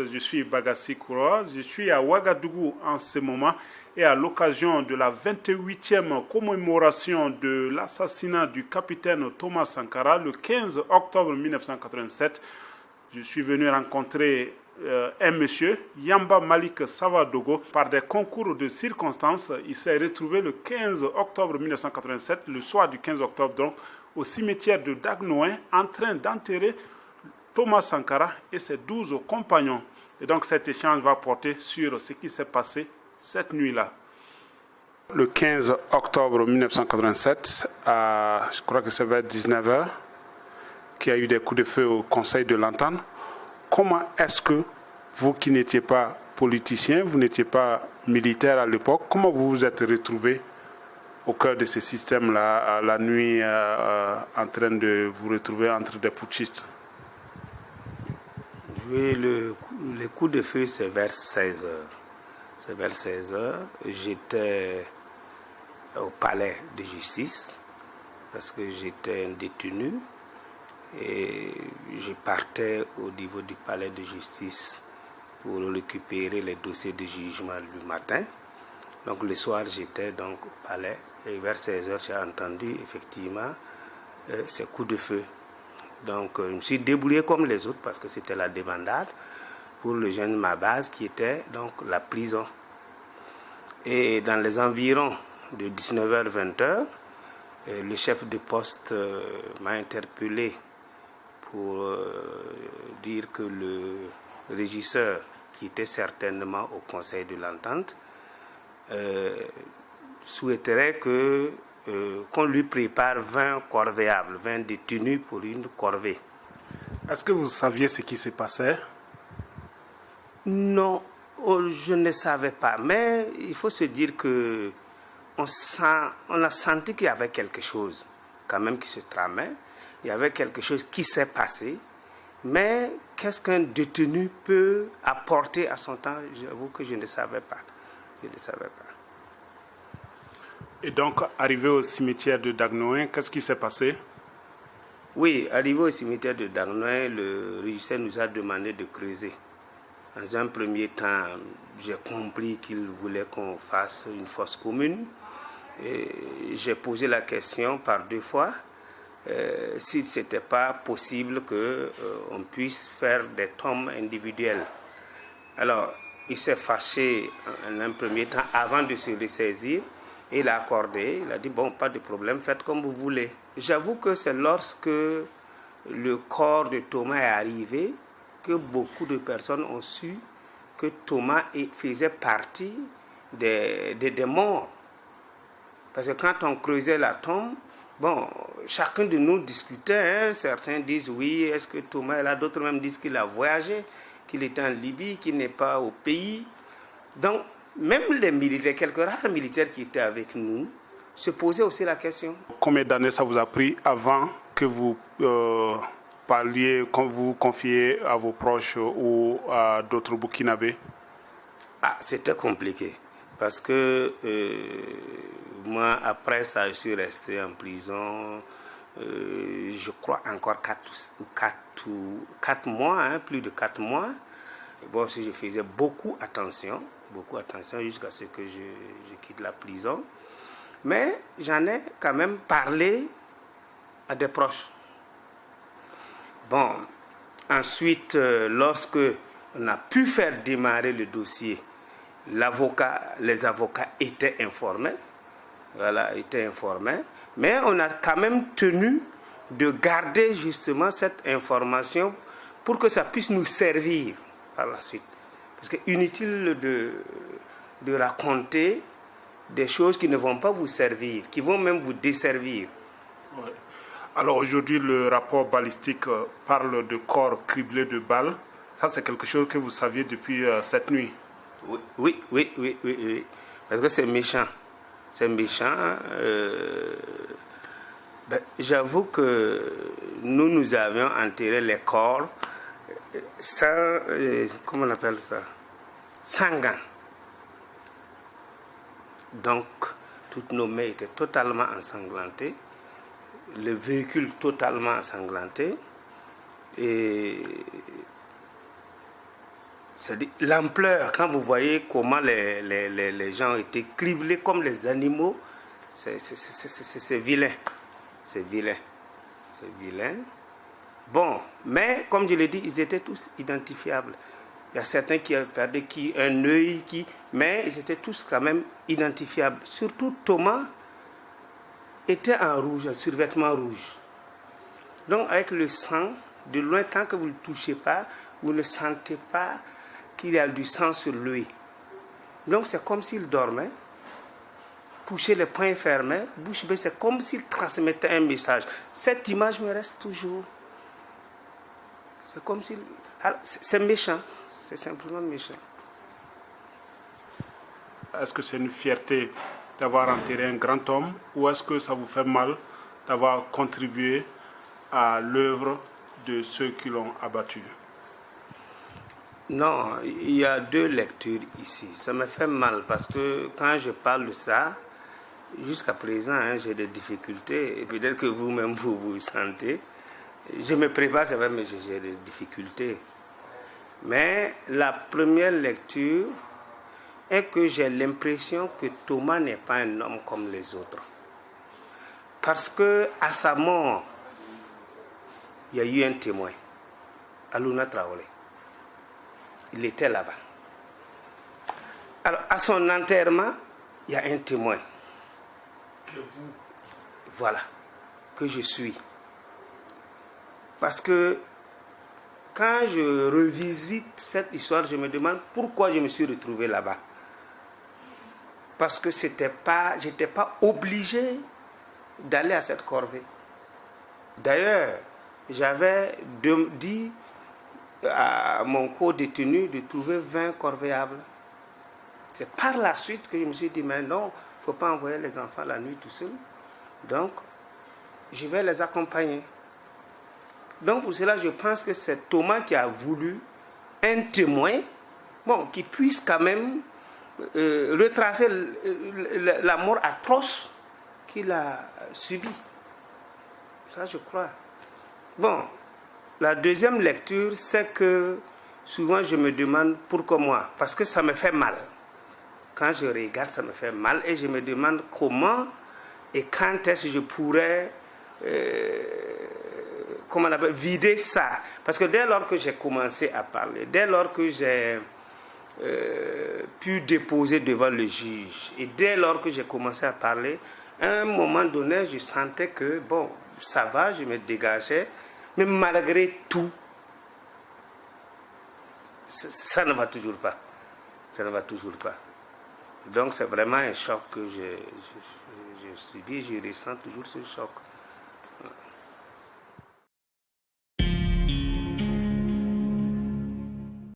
Je suis Bagassi Koura, je suis à Ouagadougou en ce moment et à l'occasion de la 28e commémoration de l'assassinat du capitaine Thomas Sankara le 15 octobre 1987, je suis venu rencontrer un monsieur, Yamba Malik Savadogo. Par des concours de circonstances, il s'est retrouvé le 15 octobre 1987, le soir du 15 octobre donc, au cimetière de Dagnoin, en train d'enterrer Thomas Sankara et ses 12 compagnons. Et donc cet échange va porter sur ce qui s'est passé cette nuit-là. Le 15 octobre 1987, je crois que c'est vers 19h, qu'il y a eu des coups de feu au Conseil de l'Entente. Comment est-ce que vous qui n'étiez pas politicien, vous n'étiez pas militaire à l'époque, comment vous vous êtes retrouvé au cœur de ce système-là, la nuit, en train de vous retrouver entre des putschistes? Oui, le coup de feu, c'est vers 16h. C'est vers 16h. J'étais au palais de justice parce que j'étais un détenu et je partais au niveau du palais de justice pour récupérer les dossiers de jugement le matin. Donc le soir, j'étais donc au palais et vers 16h, j'ai entendu effectivement ces coups de feu. Donc je me suis débrouillé comme les autres parce que c'était la débandade pour le jeune Mabaz qui était donc la prison. Et dans les environs de 19h-20h, le chef de poste m'a interpellé pour dire que le régisseur qui était certainement au Conseil de l'Entente souhaiterait qu'on lui prépare 20 corvéables, 20 détenus pour une corvée. Est-ce que vous saviez ce qui se passait? Non, je ne savais pas. Mais il faut se dire que on a senti qu'il y avait quelque chose quand même qui se tramait. Il y avait quelque chose qui s'est passé. Mais qu'est-ce qu'un détenu peut apporter à son temps? J'avoue que je ne savais pas. Je ne savais pas. Et donc, arrivé au cimetière de Dagnoin, qu'est-ce qui s'est passé? Oui, arrivé au cimetière de Dagnoin, le régisseur nous a demandé de creuser. Dans un premier temps, j'ai compris qu'il voulait qu'on fasse une fosse commune. J'ai posé la question par 2 fois si ce n'était pas possible qu'on puisse faire des tombes individuelles. Alors, il s'est fâché en un premier temps avant de se ressaisir. Et il a accordé, il a dit, bon, pas de problème, faites comme vous voulez. J'avoue que c'est lorsque le corps de Thomas est arrivé que beaucoup de personnes ont su que Thomas faisait partie des morts. Parce que quand on creusait la tombe, bon, chacun de nous discutait, hein. Certains disent oui, est-ce que Thomas est là? D'autres même disent qu'il a voyagé, qu'il était en Libye, qu'il n'est pas au pays. Donc, même les militaires, quelques rares militaires qui étaient avec nous, se posaient aussi la question. Combien d'années ça vous a pris avant que vous parliez, quand vous vous confiez à vos proches ou à d'autres Burkinabés? C'était compliqué. Parce que moi, après ça, je suis resté en prison, je crois encore 4 mois, hein, plus de 4 mois. Bon, si je faisais beaucoup attention jusqu'à ce que je quitte la prison. Mais j'en ai quand même parlé à des proches. Bon, ensuite, lorsque on a pu faire démarrer le dossier, les avocats étaient informés. Voilà, étaient informés. Mais on a quand même tenu de garder justement cette information pour que ça puisse nous servir par la suite. Parce que inutile de raconter des choses qui ne vont pas vous servir, qui vont même vous desservir. Ouais. Alors aujourd'hui, le rapport balistique parle de corps criblés de balles. Ça, c'est quelque chose que vous saviez depuis cette nuit. Oui. Parce que c'est méchant. C'est méchant. J'avoue que nous avions enterré les corps sans, comment on appelle ça? Sans gants. Donc, toutes nos mains étaient totalement ensanglantées, le véhicule totalement ensanglanté, et C'est l'ampleur, quand vous voyez comment les gens ont été criblés comme les animaux, c'est vilain. C'est vilain. C'est vilain. Bon, mais comme je l'ai dit, ils étaient tous identifiables. Il y a certains qui ont perdu un œil, mais ils étaient tous quand même identifiables. Surtout Thomas était en rouge, un survêtement rouge. Donc avec le sang, de loin, tant que vous ne le touchez pas, vous ne sentez pas qu'il y a du sang sur lui. Donc c'est comme s'il dormait, couché les poings fermés, bouche bée, c'est comme s'il transmettait un message. Cette image me reste toujours. C'est comme s'il... C'est méchant, c'est simplement méchant. Est-ce que c'est une fierté d'avoir enterré un grand homme ou est-ce que ça vous fait mal d'avoir contribué à l'œuvre de ceux qui l'ont abattu? Non, il y a deux lectures ici. Ça me fait mal parce que quand je parle de ça, jusqu'à présent, j'ai des difficultés. Et peut-être que vous-même, vous sentez. Je me prépare, c'est vrai, mais j'ai des difficultés. Mais la première lecture est que j'ai l'impression que Thomas n'est pas un homme comme les autres. Parce que à sa mort, il y a eu un témoin, Alouna Traoré. Il était là-bas. Alors, à son enterrement, il y a un témoin. Voilà, que je suis. Parce que quand je revisite cette histoire, je me demande pourquoi je me suis retrouvé là-bas. Parce que je n'étais pas obligé d'aller à cette corvée. D'ailleurs, j'avais dit à mon co-détenu de trouver 20 corvéables. C'est par la suite que je me suis dit, mais non, il ne faut pas envoyer les enfants la nuit tout seuls. Donc, je vais les accompagner. Donc, pour cela, je pense que c'est Thomas qui a voulu un témoin, qui puisse quand même retracer la mort atroce qu'il a subie. Ça, je crois. Bon, la deuxième lecture, c'est que souvent je me demande pourquoi moi, parce que ça me fait mal. Quand je regarde, ça me fait mal et je me demande comment et quand est-ce que je pourrais vider ça. Parce que dès lors que j'ai commencé à parler, dès lors que j'ai pu déposer devant le juge et dès lors que j'ai commencé à parler, à un moment donné, je sentais que, ça va, je me dégageais, mais malgré tout, ça ne va toujours pas. Ça ne va toujours pas. Donc c'est vraiment un choc que je subis, je ressens toujours ce choc.